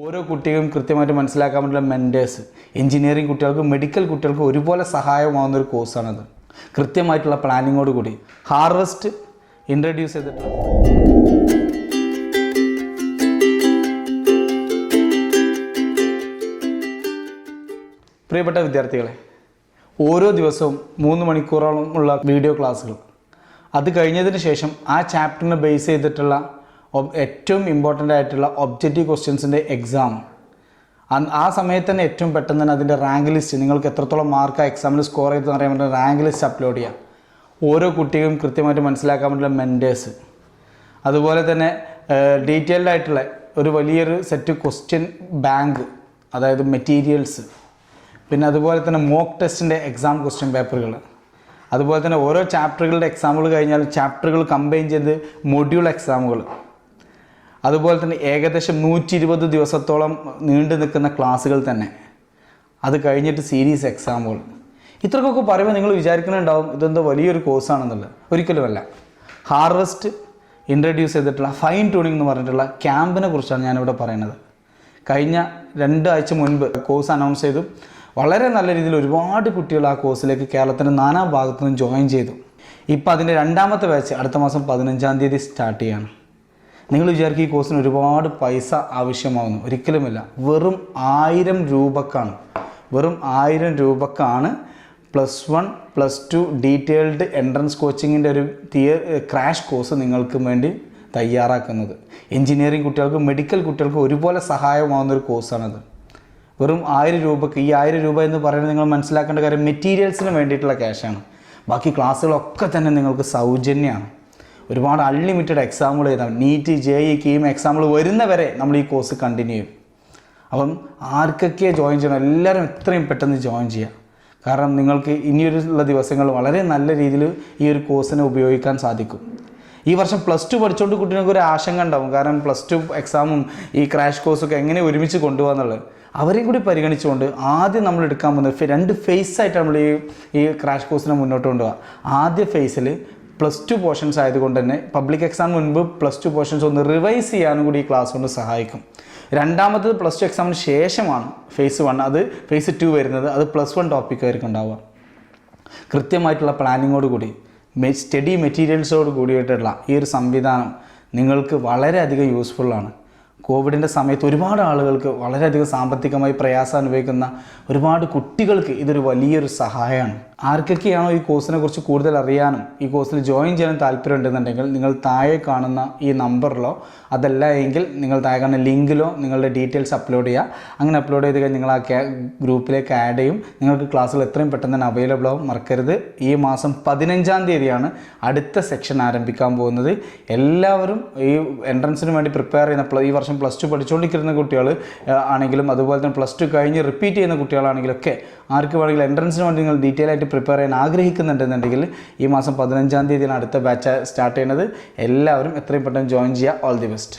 ഓരോ കുട്ടികളും കൃത്യമായിട്ട് മനസ്സിലാക്കാൻ വേണ്ടിയുള്ള മെൻറ്റേഴ്സ് എഞ്ചിനീയറിംഗ് കുട്ടികൾക്കും മെഡിക്കൽ കുട്ടികൾക്കും ഒരുപോലെ സഹായമാകുന്ന ഒരു കോഴ്സാണത്. കൃത്യമായിട്ടുള്ള പ്ലാനിങ്ങോട് കൂടി ഹാർവസ്റ്റ് ഇൻട്രൊഡ്യൂസ് ചെയ്തിട്ടുള്ള പ്രിയപ്പെട്ട വിദ്യാർത്ഥികളെ, ഓരോ ദിവസവും 3 മണിക്കൂറോളം ഉള്ള വീഡിയോ ക്ലാസ്സുകൾ, അത് കഴിഞ്ഞതിന് ശേഷം ആ ചാപ്റ്ററിനെ ബേസ് ചെയ്തിട്ടുള്ള ഏറ്റവും ഇമ്പോർട്ടൻ്റ് ആയിട്ടുള്ള ഒബ്ജക്റ്റീവ് ക്വസ്റ്റ്യൻസിൻ്റെ എക്സാം, ആ സമയത്ത് തന്നെ ഏറ്റവും പെട്ടെന്ന് തന്നെ അതിൻ്റെ റാങ്ക് ലിസ്റ്റ്, നിങ്ങൾക്ക് എത്രത്തോളം മാർക്ക് ആ എക്സാമിൽ സ്കോർ ചെയ്തെന്ന് അറിയാൻ വേണ്ടി റാങ്ക് ലിസ്റ്റ് അപ്ലോഡ് ചെയ്യുക. ഓരോ കുട്ടികളും കൃത്യമായിട്ട് മനസ്സിലാക്കാൻ വേണ്ടിയുള്ള മെൻറ്റേഴ്സ്, അതുപോലെ തന്നെ ഡീറ്റെയിൽഡ് ആയിട്ടുള്ള ഒരു വലിയൊരു സെറ്റ് ക്വസ്റ്റ്യൻ ബാങ്ക്, അതായത് മെറ്റീരിയൽസ്, പിന്നെ അതുപോലെ തന്നെ മോക്ക് ടെസ്റ്റിൻ്റെ എക്സാം ക്വസ്റ്റ്യൻ പേപ്പറുകൾ, അതുപോലെ തന്നെ ഓരോ ചാപ്റ്ററുകളുടെ എക്സാമുകൾ കഴിഞ്ഞാൽ ചാപ്റ്ററുകൾ കമ്പൈൻ ചെയ്ത് മൊഡ്യൂൾ എക്സാമുകൾ, അതുപോലെ തന്നെ ഏകദേശം 120 ദിവസത്തോളം നീണ്ടു നിൽക്കുന്ന ക്ലാസ്സുകൾ തന്നെ, അത് കഴിഞ്ഞിട്ട് സീരീസ് എക്സാമുകൾ. ഇത്രക്കൊക്കെ പറയുമ്പോൾ നിങ്ങൾ വിചാരിക്കുന്നുണ്ടാവും ഇതെന്തോ വലിയൊരു കോഴ്സാണെന്നുള്ളത്. ഒരിക്കലുമല്ല. ഹാർവസ്റ്റ് ഇൻട്രൊഡ്യൂസ് ചെയ്തിട്ടുള്ള ഫൈൻ ട്യൂണിംഗ് എന്ന് പറഞ്ഞിട്ടുള്ള ക്യാമ്പിനെ കുറിച്ചാണ് ഞാനിവിടെ പറയുന്നത്. കഴിഞ്ഞ 2 ആഴ്ച മുൻപ് കോഴ്സ് അനൗൺസ് ചെയ്തു. വളരെ നല്ല രീതിയിൽ ഒരുപാട് കുട്ടികൾ ആ കോഴ്സിലേക്ക് കേരളത്തിൻ്റെ നാനാ ഭാഗത്തു നിന്നും ജോയിൻ ചെയ്തു. ഇപ്പോൾ അതിൻ്റെ 2ാമത്തെ ബാച്ച് അടുത്ത മാസം 15-ാം തീയതി സ്റ്റാർട്ട് ചെയ്യാണ്. നിങ്ങൾ വിചാരിക്കും ഈ കോഴ്സിന് ഒരുപാട് പൈസ ആവശ്യമാകുന്നു. ഒരിക്കലുമില്ല. വെറും 1000 രൂപക്കാണ്. വെറും 1000 രൂപക്കാണ് +1 +2 ഡീറ്റെയിൽഡ് എൻട്രൻസ് കോച്ചിങ്ങിൻ്റെ ഒരു ക്രാഷ് കോഴ്സ് നിങ്ങൾക്ക് വേണ്ടി തയ്യാറാക്കുന്നത്. എഞ്ചിനീയറിംഗ് കുട്ടികൾക്കും മെഡിക്കൽ കുട്ടികൾക്കും ഒരുപോലെ സഹായമാകുന്നൊരു കോഴ്സാണത്. വെറും 1000 രൂപക്ക്. ഈ 1000 രൂപ എന്ന് പറയുന്നത് നിങ്ങൾ മനസ്സിലാക്കേണ്ട കാര്യം മെറ്റീരിയൽസിന് വേണ്ടിയിട്ടുള്ള ക്യാഷാണ്. ബാക്കി ക്ലാസ്സുകളൊക്കെ തന്നെ നിങ്ങൾക്ക് സൗജന്യമാണ്. ഒരുപാട് അൺലിമിറ്റഡ് എക്സാമുകൾ എഴുതാം. നീറ്റ്, JEE, കീം എക്സാമുകൾ വരുന്നവരെ നമ്മൾ ഈ കോഴ്സ് കണ്ടിന്യൂ ചെയ്യും. അപ്പം ആർക്കൊക്കെ ജോയിൻ ചെയ്യണം, എല്ലാവരും എത്രയും പെട്ടെന്ന് ജോയിൻ ചെയ്യുക. കാരണം നിങ്ങൾക്ക് ഇനിയൊരുള്ള ദിവസങ്ങൾ വളരെ നല്ല രീതിയിൽ ഈ ഒരു കോഴ്സിനെ ഉപയോഗിക്കാൻ സാധിക്കും. ഈ വർഷം +2 പഠിച്ചുകൊണ്ട് കുട്ടികൾക്ക് ഒരു ആശങ്ക ഉണ്ടാവും. കാരണം +2 എക്സാമും ഈ ക്രാഷ് കോഴ്സൊക്കെ എങ്ങനെ ഒരുമിച്ച് കൊണ്ടുപോകാന്നുള്ളത് അവരെയും കൂടി പരിഗണിച്ചുകൊണ്ട് ആദ്യം നമ്മൾ എടുക്കാൻ പോകുന്നത് 2 ഫേസായിട്ട് നമ്മൾ ഈ ക്രാഷ് കോഴ്സിനെ മുന്നോട്ട് കൊണ്ടുപോകുക. ആദ്യ ഫേസിൽ +2 പോർഷൻസ് ആയതുകൊണ്ട് തന്നെ പബ്ലിക് എക്സാം മുൻപ് +2 പോർഷൻസ് ഒന്ന് റിവൈസ് ചെയ്യാനും കൂടി ഈ ക്ലാസ് കൊണ്ട് സഹായിക്കും. രണ്ടാമത്തത് +2 എക്സാമിന് ശേഷമാണ് ഫേസ് 1, അത് ഫേസ് 2 വരുന്നത്. അത് +1 ടോപ്പിക് ആയിരിക്കും ഉണ്ടാവുക. കൃത്യമായിട്ടുള്ള പ്ലാനിങ്ങോട് കൂടി സ്റ്റഡി മെറ്റീരിയൽസോട് കൂടിയിട്ടുള്ള ഈ ഒരു സംവിധാനം നിങ്ങൾക്ക് വളരെയധികം യൂസ്ഫുള്ളാണ്. കോവിഡിൻ്റെ സമയത്ത് ഒരുപാട് ആളുകൾക്ക് വളരെയധികം സാമ്പത്തികമായി പ്രയാസം അനുഭവിക്കുന്ന ഒരുപാട് കുട്ടികൾക്ക് ഇതൊരു വലിയൊരു സഹായമാണ്. ആർക്കൊക്കെയാണോ ഈ കോഴ്സിനെ കുറിച്ച് കൂടുതൽ അറിയാനും ഈ കോഴ്സിൽ ജോയിൻ ചെയ്യാനും താല്പര്യം ഉണ്ടെന്നുണ്ടെങ്കിൽ നിങ്ങൾ താഴെ കാണുന്ന ഈ നമ്പറിലോ അതല്ല എങ്കിൽ നിങ്ങൾ താഴെ കാണുന്ന ലിങ്കിലോ നിങ്ങളുടെ ഡീറ്റെയിൽസ് അപ്ലോഡ് ചെയ്യുക. അങ്ങനെ അപ്ലോഡ് ചെയ്ത് കഴിഞ്ഞാൽ നിങ്ങൾ ആ ഗ്രൂപ്പിലേക്ക് ആഡ് ചെയ്യും. നിങ്ങൾക്ക് ക്ലാസ്സുകൾ എത്രയും പെട്ടെന്ന് തന്നെ അവൈലബിൾ ആവും. മറക്കരുത്, ഈ മാസം 15-ാം തീയതിയാണ് അടുത്ത സെക്ഷൻ ആരംഭിക്കാൻ പോകുന്നത്. എല്ലാവരും ഈ എൻട്രൻസിന് വേണ്ടി പ്രിപ്പയർ ചെയ്യുന്ന ഈ വർഷം +2 പഠിച്ചുകൊണ്ടിരിക്കുന്ന കുട്ടികൾ ആണെങ്കിലും അതുപോലെ തന്നെ +2 കഴിഞ്ഞ് റിപ്പീറ്റ് ചെയ്യുന്ന കുട്ടികളാണെങ്കിലൊക്കെ ആർക്ക് വേണമെങ്കിലും എൻട്രൻസിന് വേണ്ടി നിങ്ങൾ ഡീറ്റെയിൽ ആയിട്ട് പ്രിപ്പയർ ചെയ്യാൻ ആഗ്രഹിക്കുന്നുണ്ടെന്നുണ്ടെങ്കിൽ ഈ മാസം 15-ാം തീയതിയാണ് അടുത്ത ബാച്ച് സ്റ്റാർട്ട് ചെയ്യുന്നത്. എല്ലാവരും എത്രയും പെട്ടെന്ന് ജോയിൻ ചെയ്യുക. All the best.